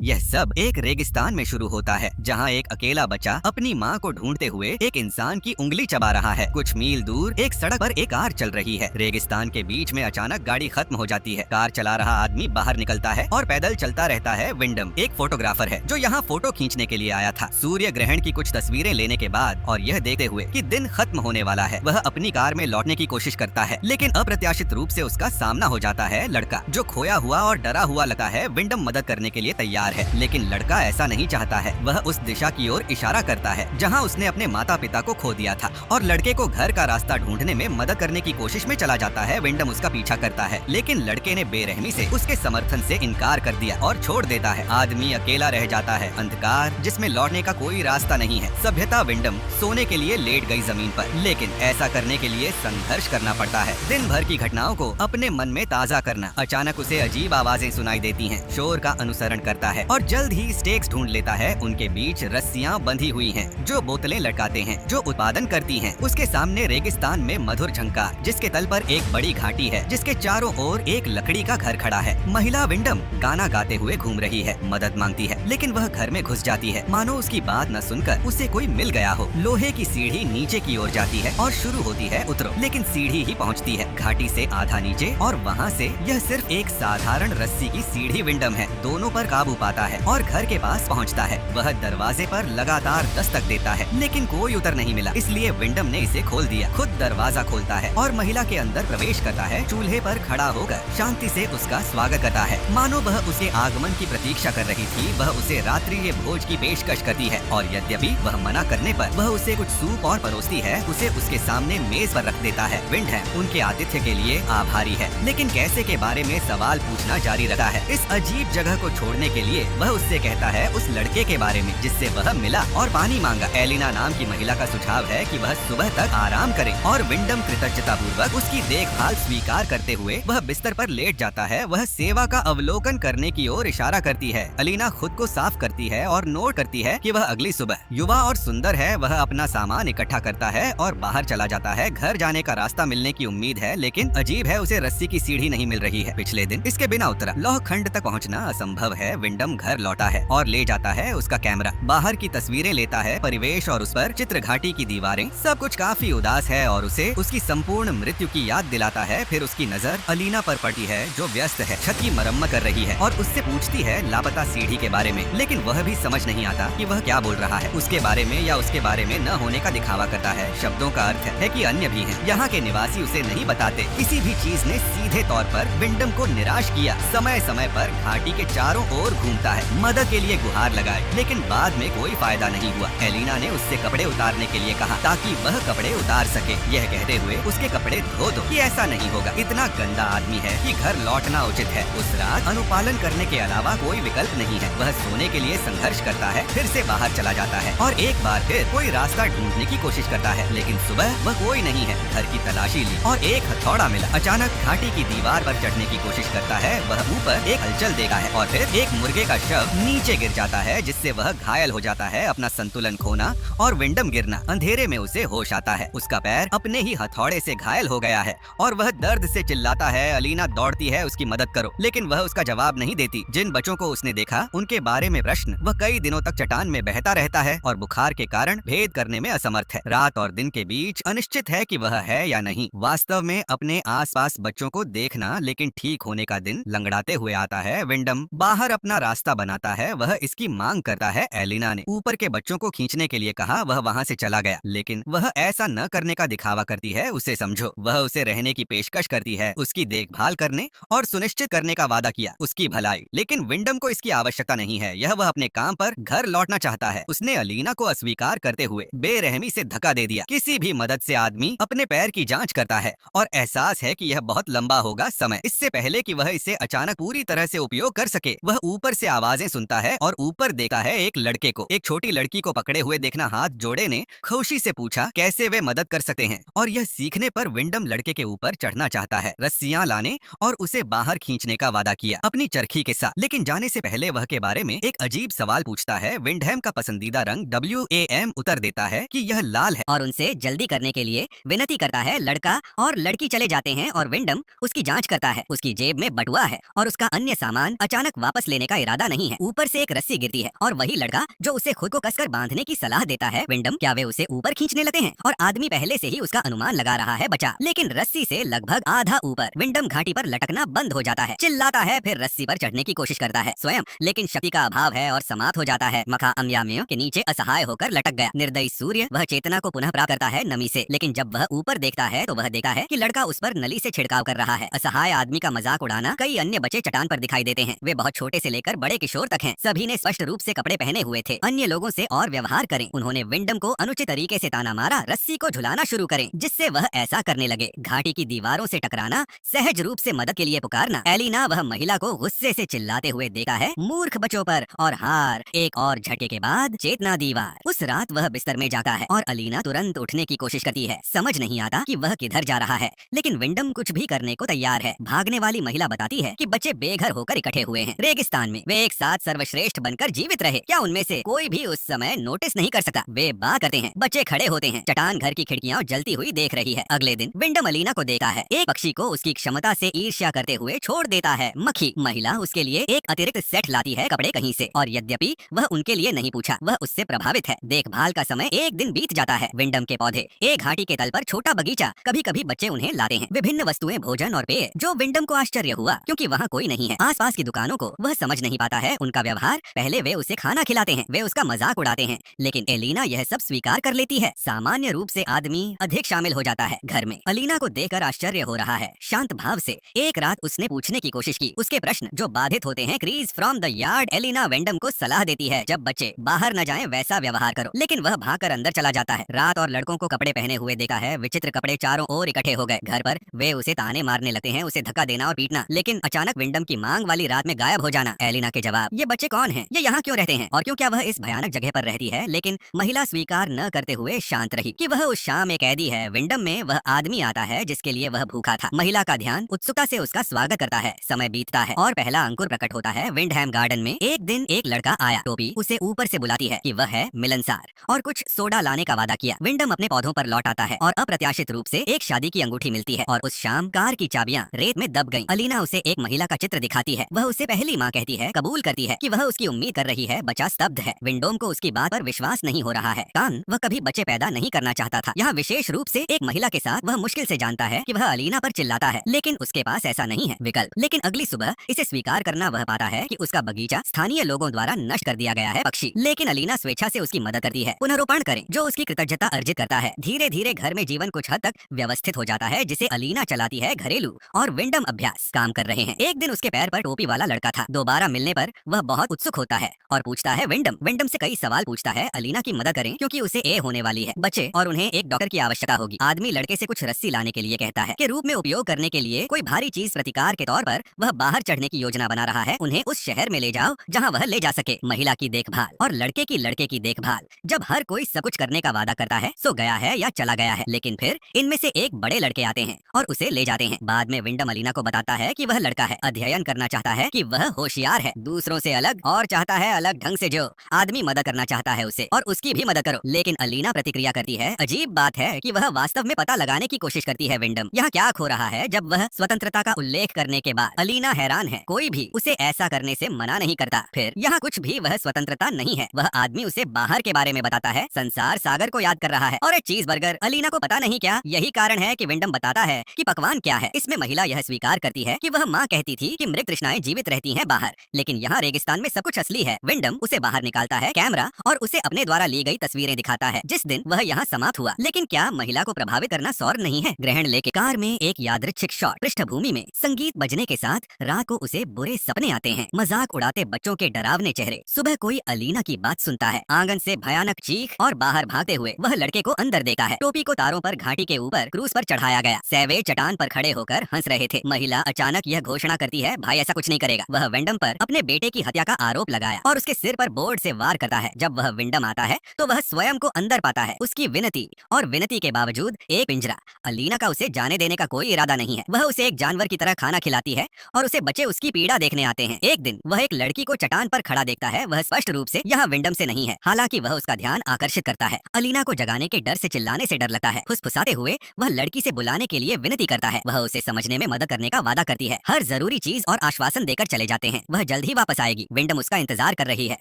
यह सब एक रेगिस्तान में शुरू होता है, जहाँ एक अकेला बच्चा अपनी माँ को ढूंढते हुए एक इंसान की उंगली चबा रहा है। कुछ मील दूर एक सड़क पर एक कार चल रही है। रेगिस्तान के बीच में अचानक गाड़ी खत्म हो जाती है। कार चला रहा आदमी बाहर निकलता है और पैदल चलता रहता है। विंडम एक फोटोग्राफर है जो यहाँ फोटो खींचने के लिए आया था। सूर्य ग्रहण की कुछ तस्वीरें लेने के बाद और यह देखते हुए कि दिन खत्म होने वाला है, वह अपनी कार में लौटने की कोशिश करता है, लेकिन अप्रत्याशित रूप से उसका सामना हो जाता है लड़का, जो खोया हुआ और डरा हुआ लगता है। विंडम मदद करने के लिए तैयार है, लेकिन लड़का ऐसा नहीं चाहता है। वह उस दिशा की ओर इशारा करता है जहां उसने अपने माता पिता को खो दिया था और लड़के को घर का रास्ता ढूंढने में मदद करने की कोशिश में चला जाता है। विंडम उसका पीछा करता है, लेकिन लड़के ने बेरहमी से उसके समर्थन से इनकार कर दिया और छोड़ देता है। आदमी अकेला रह जाता है, अंधकार जिसमें लौटने का कोई रास्ता नहीं है। सभ्यता विंडम सोने के लिए लेट गई जमीन पर, लेकिन ऐसा करने के लिए संघर्ष करना पड़ता है। दिन भर की घटनाओं को अपने मन में ताज़ा करना। अचानक उसे अजीब आवाजें सुनाई देती हैं, शोर का अनुसरण करता है और जल्द ही स्टेक्स ढूंढ लेता है। उनके बीच रस्सियां बंधी हुई हैं, जो बोतलें लटकाते हैं, जो उत्पादन करती हैं। उसके सामने रेगिस्तान में मधुर झंकार, जिसके तल पर एक बड़ी घाटी है, जिसके चारों ओर एक लकड़ी का घर खड़ा है। महिला विंडम गाना गाते हुए घूम रही है, मदद मांगती है, लेकिन वह घर में घुस जाती है, मानो उसकी बात न सुनकर उसे कोई मिल गया हो। लोहे की सीढ़ी नीचे की ओर जाती है और शुरू होती है उतरो, लेकिन सीढ़ी ही पहुंचती है घाटी से आधा नीचे, और वहां से यह सिर्फ एक साधारण रस्सी की सीढ़ी। विंडम है दोनों पर काबू पाता है और घर के पास पहुंचता है। वह दरवाजे पर लगातार दस्तक देता है, लेकिन कोई उत्तर नहीं मिला, इसलिए विंडम ने इसे खोल दिया। खुद दरवाजा खोलता है और महिला के अंदर प्रवेश करता है। चूल्हे पर खड़ा होकर शांति से उसका स्वागत करता है, मानो वह उसके आगमन की प्रतीक्षा कर रही थी। वह उसे रात्रि भोज की पेशकश करती है और यद्यपि वह मना करने पर वह उसे कुछ सूप और परोसती है, उसे उसके सामने मेज पर रख देता है। विंडम उनके आतिथ्य के लिए आभारी है, लेकिन कैसे के बारे में सवाल पूछना जारी रखता है। इस अजीब जगह को छोड़ने के लिए वह उससे कहता है उस लड़के के बारे में जिससे वह मिला और पानी मांगा। एलिना नाम की महिला का सुझाव है कि वह सुबह तक आराम करे और विंडम कृतज्ञता पूर्वक उसकी देखभाल स्वीकार करते हुए वह बिस्तर पर लेट जाता है। वह सेवा का अवलोकन करने की ओर इशारा करती है। एलिना खुद को साफ करती है और नोट करती है कि वह अगली सुबह युवा और सुंदर है। वह अपना सामान इकट्ठा करता है और बाहर चला जाता है। घर जाने का रास्ता मिलने की उम्मीद है, लेकिन अजीब है, उसे रस्सी की सीढ़ी नहीं मिल रही है। पिछले दिन इसके बिना उतरा लौह खंड तक पहुँचना असंभव है। विंडम घर लौटा है और ले जाता है उसका कैमरा, बाहर की तस्वीरें लेता है, परिवेश और उस पर चित्र घाटी की दीवारें, सब कुछ काफी उदास है और उसे उसकी संपूर्ण मृत्यु की याद दिलाता है। फिर उसकी नजर एलिना पर पड़ती है, जो व्यस्त है, छत की मरम्मत कर रही है और उससे पूछती है लापता सीढ़ी के बारे में, लेकिन वह भी समझ नहीं आता कि वह क्या बोल रहा है। उसके बारे में या उसके बारे में न होने का दिखावा करता है। शब्दों का अर्थ है कि अन्य भी हैं। यहाँ के निवासी उसे नहीं बताते। किसी भी चीज ने सीधे तौर पर विंडम को निराश किया। समय समय पर घाटी के चारों ओर घूमता है, मदद के लिए गुहार लगाए, लेकिन बाद में कोई फायदा नहीं हुआ। एलिना ने उससे कपड़े उतारने के लिए कहा ताकि वह कपड़े उतार सके, यह कहते हुए उसके कपड़े धो दो। कि ऐसा नहीं होगा, इतना गंदा आदमी है कि घर लौटना उचित है। उस रात अनुपालन करने के अलावा कोई विकल्प नहीं है। वह सोने के लिए संघर्ष करता है, फिर से बाहर चला जाता है और एक बार फिर कोई रास्ता ढूंढने की कोशिश करता है, लेकिन सुबह वह कोई नहीं है। घर की तलाशी ली और एक हथौड़ा मिला। अचानक घाटी की दीवार पर चढ़ने की कोशिश करता है। वह ऊपर एक हलचल देखा है और फिर एक मुर्गे का शव नीचे गिर जाता है, जिससे वह घायल हो जाता है। अपना संतुलन खोना और विंडम गिरना, अंधेरे में उसे होश आता है। उसका पैर अपने ही हथौड़े से घायल हो गया है और वह दर्द से चिल्लाता है। एलिना दौड़ती है उसकी मदद करो, लेकिन वह उसका जवाब नहीं देती। जिन बच्चों को उसने देखा उनके बारे में प्रश्न। वह कई दिनों तक चट्टान में बहता रहता है और बुखार के कारण भेद करने में असमर्थ है। रात और दिन के बीच अनिश्चित है कि वह है या नहीं। वास्तव में अपने आसपास बच्चों को देखना, लेकिन ठीक होने का दिन लंगड़ाते हुए आता है। विंडम बाहर अपना रास्ता बनाता है। वह इसकी मांग करता है। एलिना ने ऊपर के बच्चों को खींचने के लिए कहा। वह वहाँ से चला गया, लेकिन वह ऐसा न करने का दिखावा करती है। उसे समझो, वह उसे रहने की पेशकश करती है, उसकी देखभाल करने और सुनिश्चित करने का वादा किया, उसकी भलाई। लेकिन विंडम को इसकी आवश्यकता नहीं है। यह वह अपने काम पर घर लौटना चाहता है। उसने एलिना को अस्वीकार करते हुए बेरहमी से धक्का दे दिया। किसी भी मदद से आदमी अपने पैर की जांच करता है और एहसास है कि यह बहुत लंबा होगा समय, इससे पहले कि वह इसे अचानक पूरी तरह से उपयोग कर सके। वह ऊपर से आवाजें सुनता है और ऊपर देखा है एक लड़के को। एक छोटी लड़की को पकड़े हुए देखना हाथ जोड़े ने खुशी से पूछा कैसे वे मदद कर सकते हैं, और यह सीखने पर विंडम लड़के के ऊपर चढ़ना चाहता है, रस्सियां लाने और उसे बाहर खींचने का वादा किया अपनी चरखी के साथ। लेकिन जाने से पहले वह के बारे में एक अजीब सवाल पूछता है। विंडहम का पसंदीदा रंग WAM उत्तर देता है कि यह लाल है और उनसे जल्दी करने के लिए विनती करता है। लड़का और लड़की चले जाते हैं और विंडम उसकी जांच करता है। उसकी जेब में बटुआ है और उसका अन्य सामान अचानक वापस लेने का इरादा इरादा नहीं है। ऊपर से एक रस्सी गिरती है और वही लड़का जो उसे खुद को कसकर बांधने की सलाह देता है विंडम, क्या वे उसे ऊपर खींचने लगते हैं? और आदमी पहले से ही उसका अनुमान लगा रहा है बचा, लेकिन रस्सी से लगभग आधा ऊपर। विंडम घाटी पर लटकना बंद हो जाता है, चिल्लाता है, फिर रस्सी पर चढ़ने की कोशिश करता है स्वयं, लेकिन शक्ति का अभाव है और समाप्त हो जाता है। मखा अम्याम्यों के नीचे असहाय होकर लटक गया। निर्दयी सूर्य वह चेतना को पुनः प्राप्त करता है नमी से, लेकिन जब वह ऊपर देखता है तो वह देखा है कि लड़का उस पर नली से छिड़काव कर रहा है। असहाय आदमी का मजाक उड़ाना कई अन्य बच्चे चट्टान पर दिखाई देते हैं। वे बहुत छोटे से लेकर बड़े किशोर तक हैं। सभी ने स्पष्ट रूप से कपड़े पहने हुए थे। अन्य लोगों से और व्यवहार करें। उन्होंने विंडम को अनुचित तरीके से ताना मारा, रस्सी को झुलाना शुरू करें, जिससे वह ऐसा करने लगे। घाटी की दीवारों से टकराना, सहज रूप से मदद के लिए पुकारना। एलिना वह महिला को गुस्से से चिल्लाते हुए देखा है, मूर्ख बच्चों पर, और हार। एक और झटके के बाद चेतना दीवार। उस रात वह बिस्तर में जाता है और अलीना तुरंत उठने की कोशिश करती है। समझ नहीं आता कि वह किधर जा रहा है, लेकिन विंडम कुछ भी करने को तैयार है। भागने वाली महिला बताती है कि बच्चे बेघर होकर इकट्ठे हुए हैं रेगिस्तान में। वे एक साथ सर्वश्रेष्ठ बनकर जीवित रहे। क्या उनमें से कोई भी उस समय नोटिस नहीं कर सकता? वे बात करते हैं, बच्चे खड़े होते हैं। चट्टान घर की खिड़कियां जलती हुई देख रही है। अगले दिन विंडम अलीना को देखता है। एक पक्षी को उसकी क्षमता से ईर्ष्या करते हुए छोड़ देता है। मक्खी महिला उसके लिए एक अतिरिक्त सेट लाती है कपड़े कहीं से, और यद्यपि वह उनके लिए नहीं पूछा, वह उससे प्रभावित है। देखभाल का समय एक दिन बीत जाता है। विंडम के पौधे, एक घाटी के तल पर छोटा बगीचा, कभी कभी बच्चे उन्हें लाते हैं। विभिन्न वस्तुएं, भोजन और पेय, जो विंडम को आश्चर्य हुआ क्योंकि वहाँ कोई नहीं है। आसपास की दुकानों को वह समझ नहीं पाता है, उनका व्यवहार। पहले वे उसे खाना खिलाते हैं, वे उसका मजाक उड़ाते हैं, लेकिन एलिना यह सब स्वीकार कर लेती है। सामान्य रूप से आदमी अधिक शामिल हो जाता है घर में। अलीना को देखकर आश्चर्य हो रहा है। शांत भाव से एक रात उसने पूछने की कोशिश की। उसके प्रश्न जो बाधित होते हैं, crease from the yard. Elina Windham को सलाह देती है, जब बच्चे बाहर न जाएं वैसा व्यवहार करो, लेकिन वह भागकर अंदर चला जाता है। रात और लड़कों को कपड़े पहने हुए देखा है। विचित्र कपड़े चारों ओर इकट्ठे हो गए। घर पर वे उसे ताने मारने लगते हैं, उसे धक्का देना और पीटना, लेकिन अचानक विंडम की मांग वाली रात में गायब हो जाना। एलिना के जवाब, ये बच्चे कौन हैं? ये यहाँ क्यों रहते हैं? और क्यों क्या वह इस भयानक जगह पर रहती है? लेकिन महिला स्वीकार न करते हुए शांत रही कि वह उस शाम एक कैदी है। विंडम में वह आदमी आता है जिसके लिए वह भूखा था। महिला का ध्यान उत्सुकता से उसका स्वागत करता है। समय बीतता है और पहला अंकुर प्रकट होता है। विंडहैम गार्डन में एक दिन एक लड़का आया। टोपी उसे ऊपर से बुलाती है कि वह है मिलनसार, और कुछ सोडा लाने का वादा किया। विंडम अपने पौधों पर लौट आता है और अप्रत्याशित रूप से एक शादी की अंगूठी मिलती है, और उस शाम कार की चाबियां रेत में दब गईं। अलीना उसे एक महिला का चित्र दिखाती है। वह उसे पहली माँ कहती है, कबूल करती है कि वह उसकी उम्मीद कर रही है। बच्चा स्तब्ध है। विंडोम को उसकी बात पर विश्वास नहीं हो रहा है। कान, वह कभी बच्चे पैदा नहीं करना चाहता था। यहाँ विशेष रूप से एक महिला के साथ वह मुश्किल से जानता है कि वह अलीना पर चिल्लाता है, लेकिन उसके पास ऐसा नहीं है विकल्प। लेकिन अगली सुबह इसे स्वीकार करना वह पाता है कि उसका बगीचा स्थानीय लोगों द्वारा नष्ट कर दिया गया है। पक्षी, लेकिन अलीना स्वेच्छा से उसकी मदद करती है। पुनरोपण करें, जो उसकी कृतज्ञता अर्जित करता है। धीरे धीरे घर में जीवन कुछ हद तक व्यवस्थित हो जाता है, जिसे अलीना चलाती है। घरेलू और विंडम अभ्यास काम कर रहे हैं। एक दिन उसके पैर पर टोपी वाला लड़का था। दोबारा मिलने पर वह बहुत उत्सुक होता है और पूछता है विंडम से कई सवाल पूछता है। अलीना की मदद करें क्योंकि उसे ए होने वाली है बच्चे, और उन्हें एक डॉक्टर की आवश्यकता होगी। आदमी लड़के से कुछ रस्सी लाने के लिए कहता है, के रूप में उपयोग करने के लिए कोई भारी चीज प्रतिकार के तौर पर वह बाहर चढ़ने की योजना बना रहा है। उन्हें उस शहर में ले जाओ जहाँ वह ले जा सके। महिला की देखभाल और लड़के की देखभाल। जब हर कोई सब कुछ करने का वादा करता है, सो गया है या चला गया है, लेकिन फिर इनमें से एक बड़े लड़के आते हैं और उसे ले जाते हैं। बाद में विंडम अलीना को बताता है कि वह लड़का है, अध्ययन करना चाहता है, कि वह होशियार है, दूसरों से अलग, और चाहता है अलग ढंग से जो आदमी मदद करना चाहता है उसे, और उसकी भी मदद करो। लेकिन अलीना प्रतिक्रिया करती है। अजीब बात है कि वह वास्तव में पता लगाने की कोशिश करती है विंडम यहाँ क्या खो रहा है। जब वह स्वतंत्रता का उल्लेख करने के बाद अलीना हैरान है, कोई भी उसे ऐसा करने से मना नहीं करता। फिर यहाँ कुछ भी वह स्वतंत्रता नहीं है। वह आदमी उसे बाहर के बारे में बताता है, संसार सागर को याद कर रहा है, और एक चीज बर्गर। अलीना को पता नहीं क्या यही कारण है कि विंडम बताता है कि पकवान क्या है। इसमें महिला यह स्वीकार करती है कि वह माँ कहती थी कि मृग तृष्णाएं जीवित रहती हैं बाहर, लेकिन यहाँ रेगिस्तान में सब कुछ असली है। विंडम उसे बाहर निकालता है कैमरा और उसे अपने द्वारा ली गई तस्वीरें दिखाता है जिस दिन वह यहाँ समाप्त हुआ। लेकिन क्या महिला को प्रभावित करना सौर नहीं है? ग्रहण लेके कार में एक यादृच्छिक शॉट, पृष्ठभूमि में संगीत बजने के साथ रात को उसे बुरे सपने आते हैं, मजाक उड़ाते बच्चों के डरावने चेहरे। सुबह कोई अलीना की बात सुनता है, आंगन से भयानक चीख, और बाहर भागते हुए वह लड़के को अंदर देखा है। टोपी को तारों पर घाटी के ऊपर क्रूज पर चढ़ाया गया। सैवे चट्टान पर खड़े होकर हंस रहे थे। महिला अचानक यह घोषणा करती है, भाई ऐसा कुछ नहीं करेगा। वह विंडम पर अपने बेटे की हत्या का आरोप लगाया और उसके सिर पर बोर्ड से वार करता है। जब वह विंडम आता है तो वह स्वयं को अंदर पाता है। उसकी विनती के बावजूद एक पिंजरा। अलीना का उसे जाने देने का कोई इरादा नहीं है। वह उसे एक जानवर की तरह खाना खिलाती है और उसे बच्चे उसकी पीड़ा देखने आते हैं। एक दिन वह एक लड़की को चट्टान पर खड़ा देखता है। वह स्पष्ट रूप से यहाँ विंडम से नहीं है, हालांकि वह वह उसका ध्यान आकर्षित करता है। अलीना को जगाने के डर से चिल्लाने से डर लगता है। फुसफुसाते हुए वह लड़की से बुलाने के लिए विनती करता है। वह उसे समझने में मदद करने का वादा करती है। हर जरूरी चीज और आश्वासन देकर चले जाते हैं। वह जल्द ही वापस आएगी। विंडम उसका इंतजार कर रही है।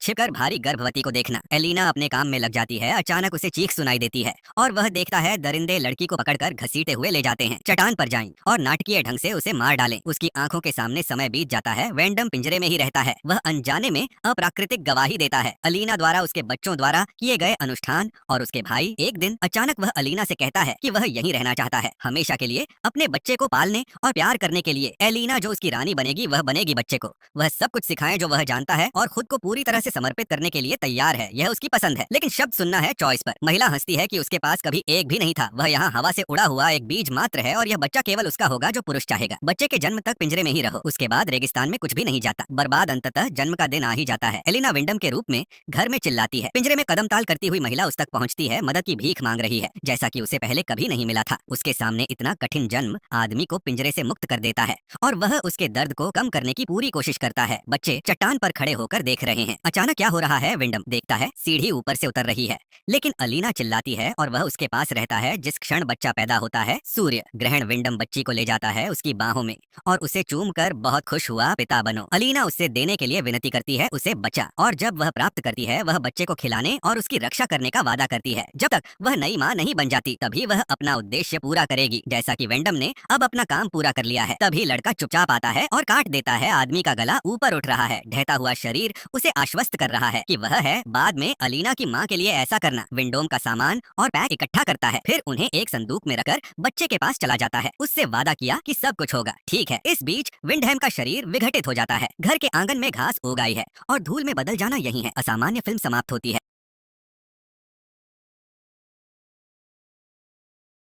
छिपकर भारी गर्भवती को देखना। एलिना अपने काम में लग जाती है। अचानक उसे चीख सुनाई देती है और वह देखता है दरिंदे लड़की को पकड़कर घसीटे हुए ले जाते हैं, चट्टान पर जाएं और नाटकीय ढंग से उसे मार डालें। उसकी आंखों के सामने समय बीत जाता है। वेंडम पिंजरे में ही रहता है। वह अनजाने में अप्राकृतिक गवाही देता है, अलीना द्वारा उसके बच्चों द्वारा किए गए अनुष्ठान और उसके भाई। एक दिन अचानक वह अलीना से कहता है कि वह यहीं रहना चाहता है, हमेशा के लिए अपने बच्चे को पालने और प्यार करने के लिए। एलिना जो उसकी रानी बनेगी, वह बनेगी बच्चे को। वह सब कुछ सिखाए जो वह जानता है और खुद को पूरी तरह से समर्पित करने के लिए तैयार है। यह उसकी पसंद है। लेकिन शब्द सुनना है चॉइस पर। महिला हंसती है कि उसके पास कभी एक भी नहीं था। वह यहाँ हवा से उड़ा हुआ एक बीज मात्र है और यह बच्चा केवल उसका होगा जो पुरुष चाहेगा। बच्चे के जन्म तक पिंजरे में ही रहो। उसके बाद रेगिस्तान में कुछ भी नहीं जाता। बर्बाद अंततः जन्म का दिन आ ही जाता है। एलिना विंडम के रूप में घर में चिल्लाती है। पिंजरे में कदम ताल करती हुई महिला उस तक पहुंचती है। मदद की भीख मांग रही है, जैसा कि उसे पहले कभी नहीं मिला था। उसके सामने इतना कठिन जन्म आदमी को पिंजरे से मुक्त कर देता है और वह उसके दर्द को कम करने की पूरी कोशिश करता है। बच्चे चट्टान पर खड़े होकर देख रहे हैं। अचानक क्या हो रहा है? विंडम देखता है सीढ़ी ऊपर से उतर रही है, लेकिन अलीना चिल्लाती है और वह उसके पास रहता है। जिस क्षण बच्चा पैदा होता है, सूर्य ग्रहण विंडम बच्ची को ले जाता है उसकी बाहों में और उसे चूम कर बहुत खुश हुआ, पिता बनो। अलीना उससे देने के लिए विनती करती है, उसे बच्चा। और जब वह प्राप्त करती है, वह बच्चे को खिलाने और उसकी रक्षा करने का वादा करती है। जब तक वह नई माँ नहीं बन जाती, तभी वह अपना उद्देश्य पूरा करेगी। जैसा कि वेंडम ने अब अपना काम पूरा कर लिया है। तभी लड़का चुपचाप आता है और काट देता है। आदमी का गला ऊपर उठ रहा है। ढहता हुआ शरीर उसे आश्वस्त कर रहा है कि वह है बाद में अलीना की माँ के लिए ऐसा करना। विंडोम का सामान और पैक इकट्ठा करता है, फिर उन्हें एक संदूक में रखकर बच्चे के पास चला जाता है। उससे वादा किया कि सब कुछ होगा ठीक है। इस बीच विंडहैम का शरीर विघटित हो जाता है। घर के आंगन में घास उग आई है और धूल में बदल जाना यही है। असामान्य फिल्म समाप्त होती है।